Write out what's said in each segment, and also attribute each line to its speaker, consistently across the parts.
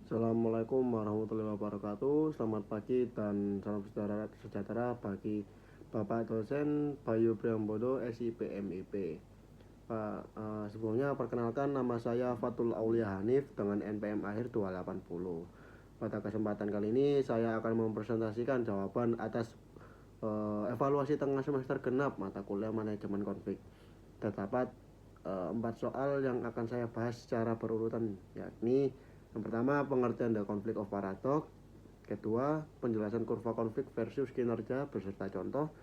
Speaker 1: Assalamualaikum warahmatullahi wabarakatuh. Selamat pagi dan salam sejahtera bagi Bapak dosen Bayu Priambodo SIPMIP. Pak, sebelumnya perkenalkan nama saya Fatul Aulia Hanif dengan NPM akhir 280. Pada kesempatan kali ini saya akan mempresentasikan jawaban atas evaluasi tengah semester genap mata kuliah manajemen konflik. Terdapat 4 soal yang akan saya bahas secara berurutan, yakni yang pertama pengertian the conflict of paradox, kedua penjelasan kurva konflik versus kinerja beserta contoh,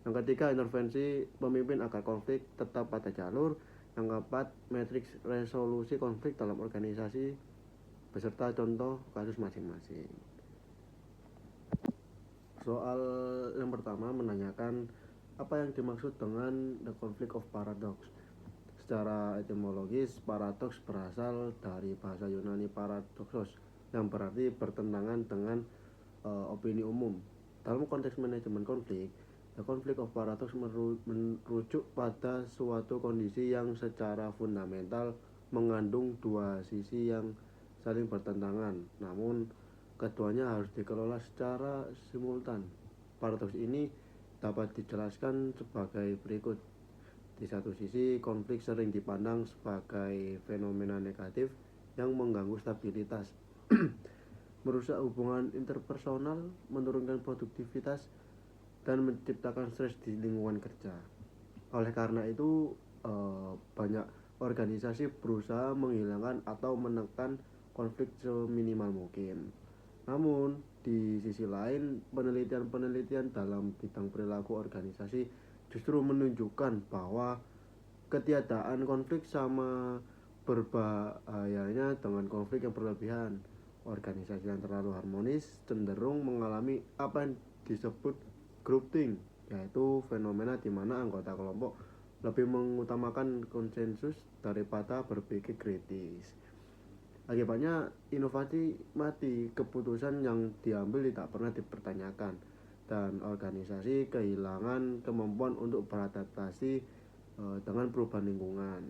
Speaker 1: yang ketiga intervensi pemimpin agar konflik tetap pada jalur, yang keempat matriks resolusi konflik dalam organisasi beserta contoh kasus masing-masing. Soal yang pertama menanyakan apa yang dimaksud dengan the conflict of paradox. Secara etimologis, paradoks berasal dari bahasa Yunani paradoxos yang berarti bertentangan dengan opini umum. Dalam konteks manajemen konflik, the conflict of paradox merujuk pada suatu kondisi yang secara fundamental mengandung dua sisi yang saling bertentangan, namun keduanya harus dikelola secara simultan. Paradoks ini dapat dijelaskan sebagai berikut. Di satu sisi, konflik sering dipandang sebagai fenomena negatif yang mengganggu stabilitas, merusak hubungan interpersonal, menurunkan produktivitas, dan menciptakan stres di lingkungan kerja. Oleh karena itu, banyak organisasi berusaha menghilangkan atau menekan konflik seminimal mungkin. Namun, di sisi lain, penelitian-penelitian dalam bidang perilaku organisasi justru menunjukkan bahwa ketiadaan konflik sama berbahayanya dengan konflik yang berlebihan. Organisasi yang terlalu harmonis cenderung mengalami apa yang disebut groupthink, yaitu fenomena di mana anggota kelompok lebih mengutamakan konsensus daripada berpikir kritis. Akibatnya inovasi mati, keputusan yang diambil tidak pernah dipertanyakan, dan organisasi kehilangan kemampuan untuk beradaptasi dengan perubahan lingkungan.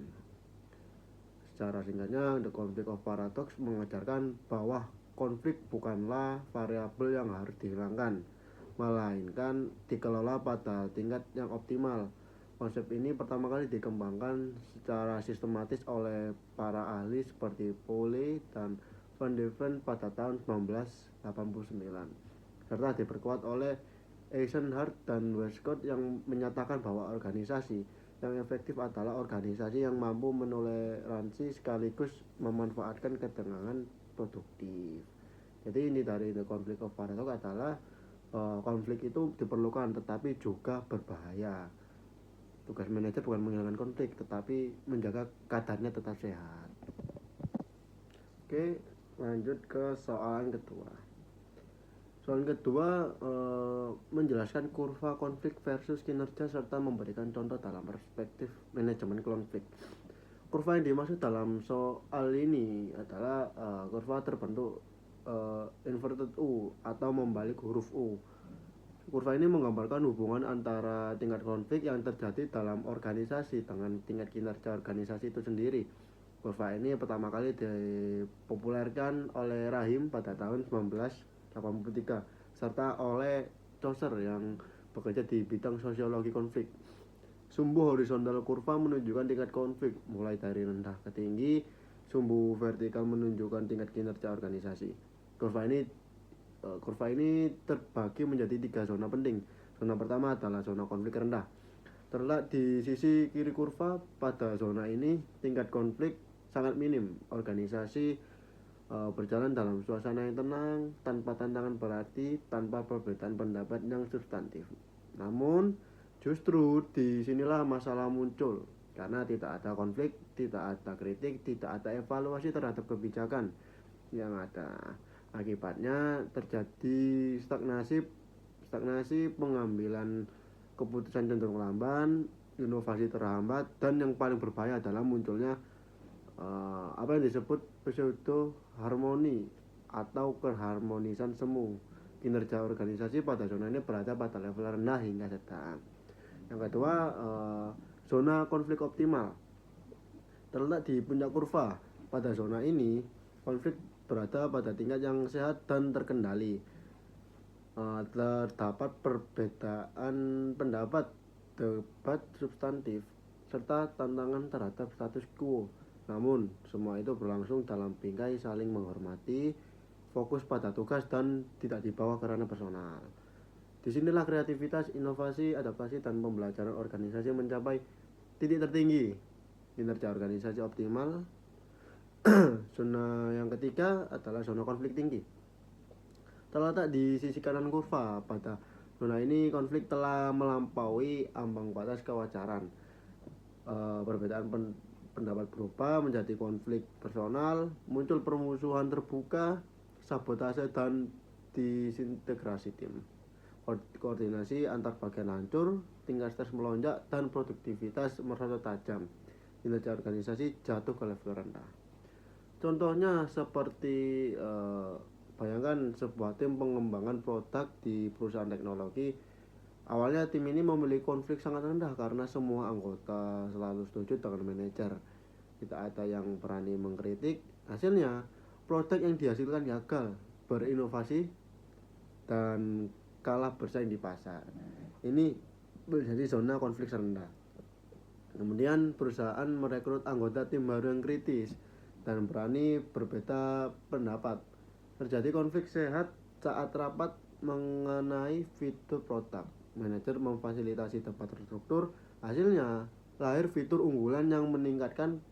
Speaker 1: Secara singkatnya, the conflict of paradox mengajarkan bahwa konflik bukanlah variabel yang harus dihilangkan, melainkan dikelola pada tingkat yang optimal. Konsep ini pertama kali dikembangkan secara sistematis oleh para ahli seperti Pauli dan Van de Ven pada tahun 1989, serta diperkuat oleh Eisenhardt dan Westcott yang menyatakan bahwa organisasi yang efektif adalah organisasi yang mampu menoleransi sekaligus memanfaatkan ketegangan produktif. Jadi ini dari the conflict of paradox adalah konflik itu diperlukan tetapi juga berbahaya. Tugas manajer bukan menghilangkan konflik tetapi menjaga kadarnya tetap sehat. Oke, lanjut ke soal kedua. Soal kedua menjelaskan kurva konflik versus kinerja serta memberikan contoh dalam perspektif manajemen konflik. Kurva yang dimaksud dalam soal ini adalah kurva terbentuk inverted U atau membalik huruf U. Kurva ini menggambarkan hubungan antara tingkat konflik yang terjadi dalam organisasi dengan tingkat kinerja organisasi itu sendiri. Kurva ini pertama kali dipopulerkan oleh Rahim pada tahun 1983 serta oleh Chaucer yang bekerja di bidang sosiologi konflik. Sumbu horizontal kurva menunjukkan tingkat konflik mulai dari rendah ke tinggi, sumbu vertikal menunjukkan tingkat kinerja organisasi. Kurva ini terbagi menjadi 3 zona penting. Zona pertama adalah zona konflik rendah. Terletak di sisi kiri kurva, pada zona ini tingkat konflik sangat minim. Organisasi berjalan dalam suasana yang tenang, tanpa tantangan berarti, tanpa perbedaan pendapat yang substantif. Namun, justru disinilah masalah muncul, karena tidak ada konflik, tidak ada kritik, tidak ada evaluasi terhadap kebijakan yang ada. Akibatnya terjadi stagnasi pengambilan keputusan cenderung lamban, inovasi terhambat, dan yang paling berbahaya adalah munculnya apa yang disebut pseudo harmoni atau keharmonisan semu. Kinerja organisasi pada zona ini berada pada level rendah hingga sedang. Yang kedua, zona konflik optimal terletak di puncak kurva. Pada zona ini konflik berada pada tingkat yang sehat dan terkendali. Terdapat perbedaan pendapat, debat substantif, serta tantangan terhadap status quo. Namun, semua itu berlangsung dalam bingkai saling menghormati, fokus pada tugas dan tidak dibawa ke ranah personal. Disinilah kreativitas, inovasi, adaptasi, dan pembelajaran organisasi mencapai titik tertinggi. Kinerja organisasi optimal. Zona yang ketiga adalah zona konflik tinggi. Terletak di sisi kanan kurva. Pada zona ini konflik telah melampaui ambang batas kewajaran. Perbedaan pendapat berubah menjadi konflik personal, muncul permusuhan terbuka, sabotase dan disintegrasi tim. Koordinasi antar bagian hancur, tingkat stres melonjak, dan produktivitas merosot tajam. Kinerja organisasi jatuh ke level rendah. Contohnya seperti bayangkan sebuah tim pengembangan produk di perusahaan teknologi. Awalnya tim ini memiliki konflik sangat rendah karena semua anggota selalu setuju dengan manajer. Tidak ada yang berani mengkritik. Hasilnya, produk yang dihasilkan gagal berinovasi dan kalah bersaing di pasar. Ini menjadi zona konflik rendah. Kemudian perusahaan merekrut anggota tim baru yang kritis dan berani berbeda pendapat. Terjadi konflik sehat saat rapat mengenai fitur produk. Manajer memfasilitasi debat terstruktur. Hasilnya, lahir fitur unggulan yang meningkatkan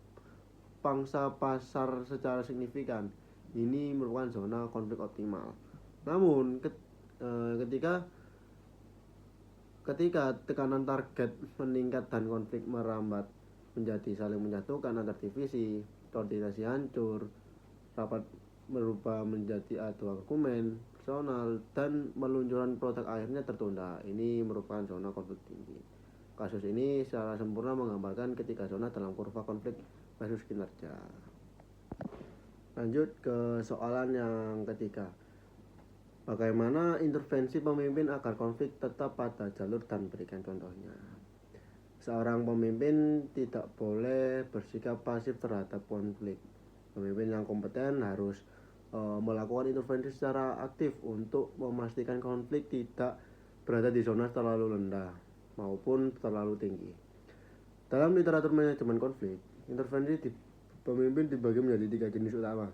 Speaker 1: pangsa pasar secara signifikan. Ini merupakan zona konflik optimal. Namun, ketika tekanan target meningkat dan konflik merambat menjadi saling menyatukan antar divisi, koordinasi hancur, rapat berubah menjadi adu argumen personal, dan peluncuran produk akhirnya tertunda. Ini merupakan zona konflik tinggi. Kasus ini secara sempurna menggambarkan ketiga zona dalam kurva konflik versus kinerja. Lanjut ke soalan yang ketiga. Bagaimana intervensi pemimpin agar konflik tetap pada jalur dan berikan contohnya. Seorang pemimpin tidak boleh bersikap pasif terhadap konflik. Pemimpin yang kompeten harus melakukan intervensi secara aktif untuk memastikan konflik tidak berada di zona terlalu rendah maupun terlalu tinggi. Dalam literatur manajemen konflik, intervensi pemimpin dibagi menjadi 3 jenis utama.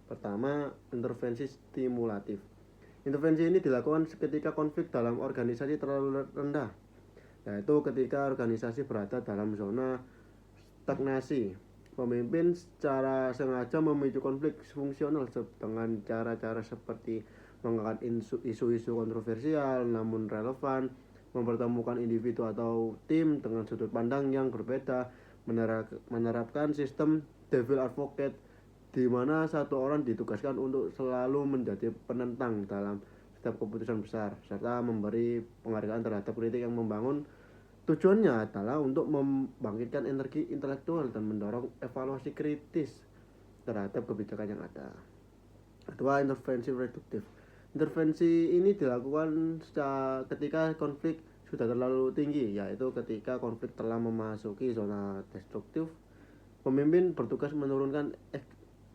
Speaker 1: Pertama, intervensi stimulatif. Intervensi ini dilakukan ketika konflik dalam organisasi terlalu rendah, yaitu ketika organisasi berada dalam zona stagnasi. Pemimpin secara sengaja memicu konflik fungsional dengan cara-cara seperti mengangkat isu-isu kontroversial namun relevan, mempertemukan individu atau tim dengan sudut pandang yang berbeda, menerapkan sistem devil advocate di mana satu orang ditugaskan untuk selalu menjadi penentang dalam setiap keputusan besar, serta memberi penghargaan terhadap kritik yang membangun. Tujuannya adalah untuk membangkitkan energi intelektual dan mendorong evaluasi kritis terhadap kebijakan yang ada. Kedua, intervensi reduktif. Intervensi ini dilakukan ketika konflik sudah terlalu tinggi, yaitu ketika konflik telah memasuki zona destruktif. Pemimpin bertugas menurunkan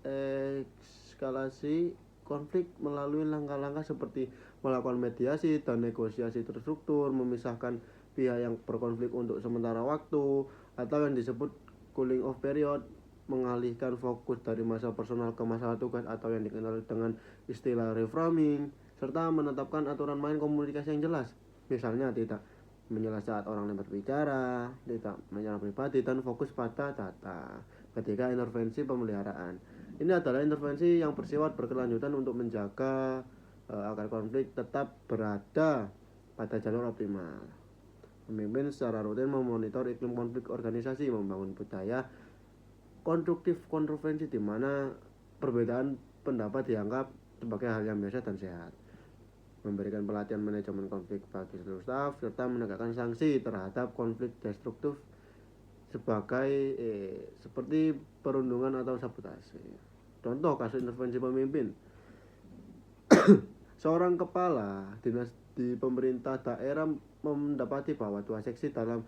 Speaker 1: eskalasi konflik melalui langkah-langkah seperti melakukan mediasi dan negosiasi terstruktur, memisahkan pihak yang berkonflik untuk sementara waktu, atau yang disebut cooling off period, mengalihkan fokus dari masalah personal ke masalah tugas atau yang dikenal dengan istilah reframing, serta menetapkan aturan main komunikasi yang jelas. Misalnya tidak menyela saat orang lain berbicara, tidak menyerang pribadi, dan fokus pada data. Ketika intervensi pemeliharaan, ini adalah intervensi yang bersifat berkelanjutan untuk menjaga agar konflik tetap berada pada jalur optimal. Pemimpin secara rutin memonitor iklim konflik organisasi, membangun budaya konstruktif kontroversi di mana perbedaan pendapat dianggap sebagai hal yang biasa dan sehat. Memberikan pelatihan manajemen konflik bagi seluruh staf, serta menegakkan sanksi terhadap konflik destruktif seperti perundungan atau sabotase. Contoh kasus intervensi pemimpin. Seorang kepala dinas di pemerintah daerah mendapati bahwa 2 seksi dalam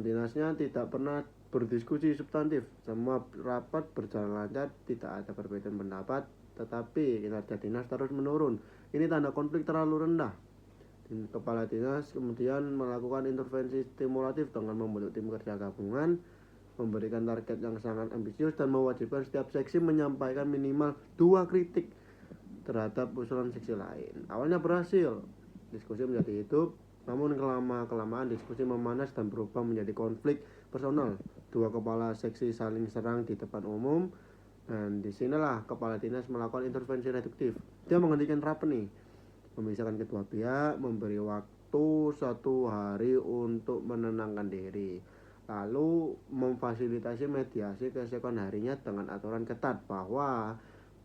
Speaker 1: dinasnya tidak pernah berdiskusi substantif. Semua rapat berjalan lancar, tidak ada perbedaan pendapat, tetapi kinerja dinas terus menurun. Ini tanda konflik terlalu rendah. Kepala dinas kemudian melakukan intervensi stimulatif dengan membentuk tim kerja gabungan, memberikan target yang sangat ambisius, dan mewajibkan setiap seksi menyampaikan minimal 2 kritik terhadap usulan seksi lain. Awalnya berhasil, diskusi menjadi hidup, namun kelamaan diskusi memanas dan berubah menjadi konflik personal. 2 kepala seksi saling serang di depan umum, dan disinilah kepala dinas melakukan intervensi reduktif. Dia menghentikan rapat nih, memisahkan kedua pihak, memberi waktu 1 hari untuk menenangkan diri, lalu memfasilitasi mediasi keesokan harinya dengan aturan ketat bahwa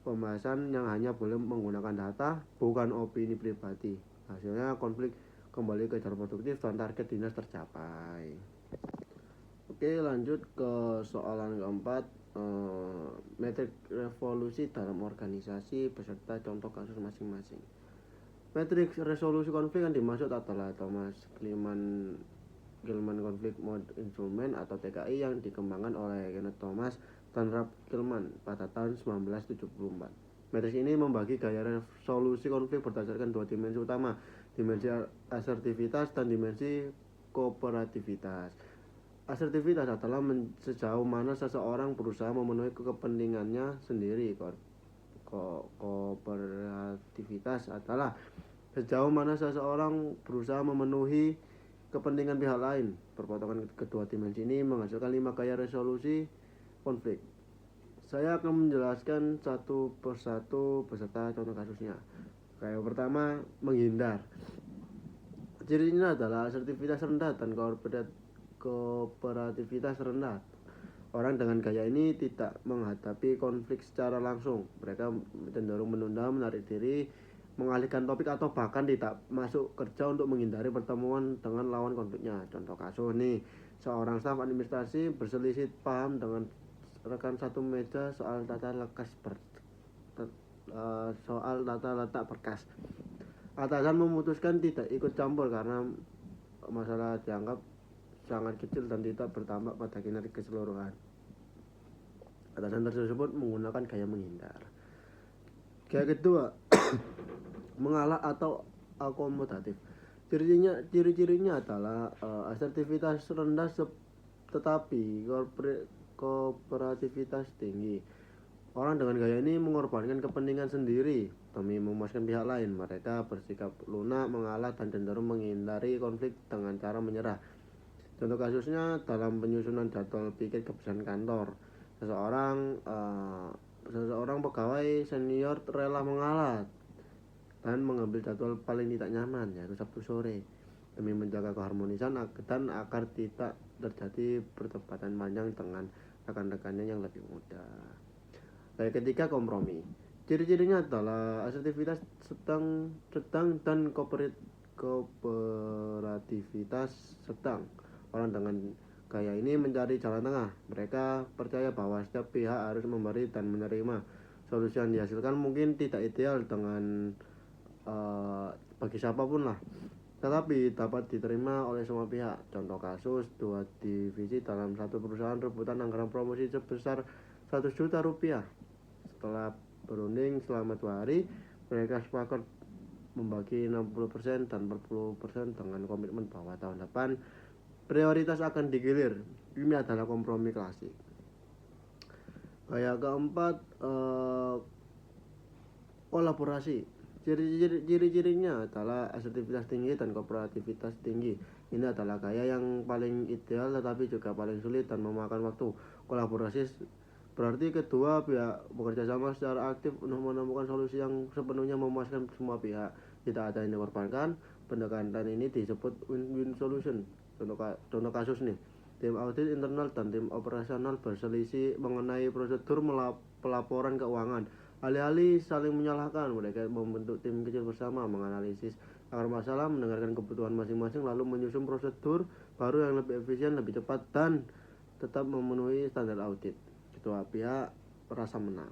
Speaker 1: pembahasan yang hanya boleh menggunakan data, bukan opini pribadi. Hasilnya konflik kembali ke jalur produktif dan target dinas tercapai. Oke, lanjut ke soalan keempat. Metrik revolusi dalam organisasi beserta contoh kasus masing-masing. Metrik resolusi konflik yang dimaksud adalah Thomas Gilman Conflict Mode Instrument atau TKI yang dikembangkan oleh Kenneth Thomas dan Ralph Gilman pada tahun 1974. Metrik ini membagi gaya resolusi konflik berdasarkan 2 dimensi utama, dimensi asertivitas dan dimensi kooperativitas. Asertivitas adalah sejauh mana seseorang berusaha memenuhi kepentingannya sendiri. Kooperativitas adalah sejauh mana seseorang berusaha memenuhi kepentingan pihak lain. Perpotongan kedua dimensi ini menghasilkan 5 gaya resolusi konflik. Saya akan menjelaskan satu persatu beserta contoh kasusnya. Gaya pertama, menghindar. Cirinya adalah asertivitas rendah dan kooperativitas rendah. Orang dengan gaya ini tidak menghadapi konflik secara langsung. Mereka cenderung menunda, menarik diri, mengalihkan topik, atau bahkan tidak masuk kerja untuk menghindari pertemuan dengan lawan konfliknya. Contoh kasus nih, seorang staf administrasi berselisih paham dengan rekan satu meja soal tata letak berkas. Atasan memutuskan tidak ikut campur karena masalah dianggap sangat kecil dan tidak bertampak pada kinerja keseluruhan. Atasan tersebut menggunakan gaya menghindar. Gaya kedua, mengalah atau akomodatif. Ciri-cirinya adalah asertivitas rendah tetapi kooperativitas tinggi. Orang dengan gaya ini mengorbankan kepentingan sendiri demi memuaskan pihak lain. Mereka bersikap lunak, mengalah, dan cenderung menghindari konflik dengan cara menyerah. Contoh kasusnya dalam penyusunan jadwal pikir keputusan kantor. Seseorang pegawai senior rela mengalah dan mengambil jadwal paling tidak nyaman, yaitu Sabtu sore, demi menjaga keharmonisan dan agar tidak terjadi perdebatan panjang dengan rekan-rekannya yang lebih muda. Gaya ketiga, kompromi. Ciri-cirinya adalah asertivitas sedang dan kooperativitas sedang. Orang dengan gaya ini mencari jalan tengah. Mereka percaya bahwa setiap pihak harus memberi dan menerima. Solusi yang dihasilkan mungkin tidak ideal dengan bagi siapapun lah, tetapi dapat diterima oleh semua pihak. Contoh kasus, 2 divisi dalam satu perusahaan rebutan anggaran promosi sebesar 100 juta rupiah. Setelah berunding selama 2 hari, mereka sepakat membagi 60% dan 40% dengan komitmen bahwa tahun depan prioritas akan digilir. Ini adalah kompromi klasik. Gaya keempat, kolaborasi. Ciri-cirinya adalah asertivitas tinggi dan kooperativitas tinggi. Ini adalah gaya yang paling ideal tetapi juga paling sulit dan memakan waktu. Kolaborasi berarti kedua pihak bekerja sama secara aktif untuk menemukan solusi yang sepenuhnya memuaskan semua pihak. Tidak ada yang dikorbankan. Pendekatan ini disebut win-win solution. Contoh kasus nih, tim audit internal dan tim operasional berselisih mengenai prosedur pelaporan keuangan. Alih-alih saling menyalahkan, mereka membentuk tim kecil bersama, menganalisis akar masalah, mendengarkan kebutuhan masing-masing, lalu menyusun prosedur baru yang lebih efisien, lebih cepat, dan tetap memenuhi standar audit. Kedua pihak merasa menang.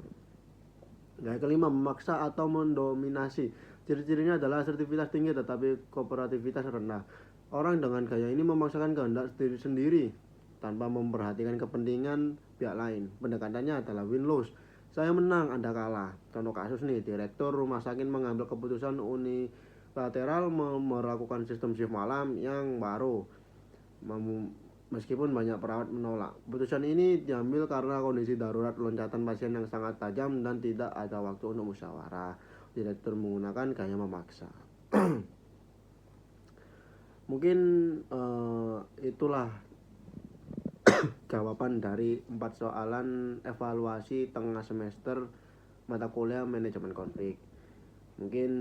Speaker 1: Gaya kelima, memaksa atau mendominasi. Ciri-cirinya adalah asertivitas tinggi tetapi kooperativitas rendah. Orang dengan gaya ini memaksakan kehendak sendiri tanpa memperhatikan kepentingan pihak lain. Pendekatannya adalah win-lose. Saya menang, Anda kalah. Contoh kasus nih, direktur rumah sakit mengambil keputusan unilateral melakukan sistem shift malam yang baru. Meskipun banyak perawat menolak. Keputusan ini diambil karena kondisi darurat loncatan pasien yang sangat tajam dan tidak ada waktu untuk musyawarah. Direktur menggunakan gaya memaksa. Mungkin itulah jawaban dari 4 soalan evaluasi tengah semester mata kuliah manajemen konflik. Mungkin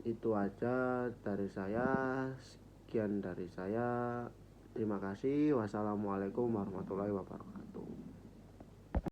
Speaker 1: itu aja dari saya. Sekian dari saya. Terima kasih. Wassalamualaikum warahmatullahi wabarakatuh.